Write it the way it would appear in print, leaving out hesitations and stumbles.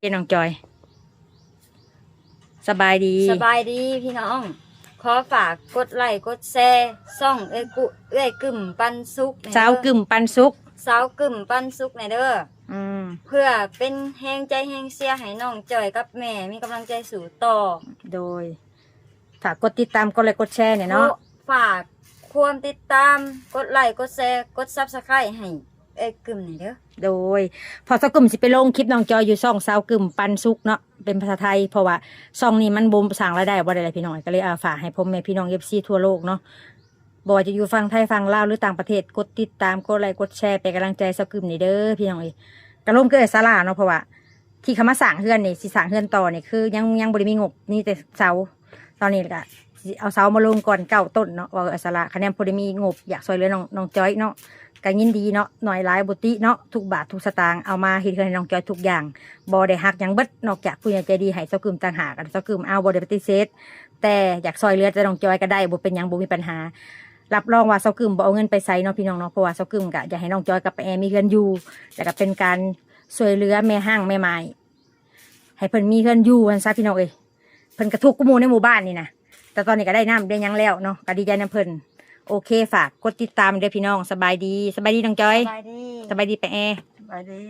พี่น้องจอยสบายดีพี่น้องขอฝากกดไลค์กดแชร์ซ่องเอ้ยกึ่มปันสุกสาวกึ่มปันสุกสาวกึ่มปันสุกในเด้อเพื่อเป็นแหงใจแหงเสียให้น้องจอยกับแม่มีกำลังใจสู่ต่อโดยฝากกดติดตามกดไลค์กดแชร์เนี่ยเนาะฝากความติดตามกดไลค์กดแชร์กดซับสไครต์ให้เอ้ยกึ่มในเด้อโดยพอสาวกึ่มสิไปลงคลิปน้องจอยอยู่ช่องสาวกึ่มปันสุกเนาะเป็นภาษาไทยเพราะว่าช่องนี้มันบ่สร้างรายได้บ่ได้อะไรพี่น้องก็เลยฝากให้พ่อแม่พี่น้อง FC ทั่วโลกเนาะบ่ว่าจะอยู่ฝั่งไทยฝั่งลาวหรือต่างประเทศกดติดตามกดไลค์กดแชร์เป็นกำลังใจสาวกึ่มนี่เด้อพี่น้องกระล่มเกิดศาลาเนาะเพราะว่าที่เขามาสร้างเฮือนนี่สิสร้างเฮือนต่อนี่คือยังบ่ได้มีงบนี่แต่เสาตอนนี้ก็เอาเสามาลงก่อน9 ต้นเนาะว่าศาลาคะแนนพอได้มีงบอยากช่วยเหลือน้องจอยเนาะก็ยินดีเนาะหน่อยหลายบุติเนาะทุกบาททุกสตางค์เอามาเฮ็ดให้น้องจอยทุกอย่างบ่ได้หักหยังเบิดนอกจากผู้ใหญ่ใจดีให้เจ้ากึมต่างหากเจ้ากึมเอาบ่ได้ปฏิเสธแต่อยากช่วยเหลือแต่น้องจอยก็ได้บ่เป็นหยังบ่มีปัญหารับรองว่าเจ้ากึมบ่เอาเงินไปใส่เนาะพี่น้องเนาะเพราะว่าเจ้ากึมก็อยากให้น้องจอยกับแอมีเงินอยู่แต่ก็เป็นการช่วยเหลือแม่ห้างแม่ไม้ให้เพิ่นมีเงินอยู่ว่าซั่นพี่น้องเพิ่นก็ทุกข์กุหมู่ในหมู่บ้านนี่นะแต่ตอนนี้ก็ได้น้ำได้หยังแล้วเนาะก็ดีใจนำเพิ่นโอเคฝากกดติดตามด้วยพี่น้องสบายดีน้องจอยสบายดีสบายดีไปแอสบายดี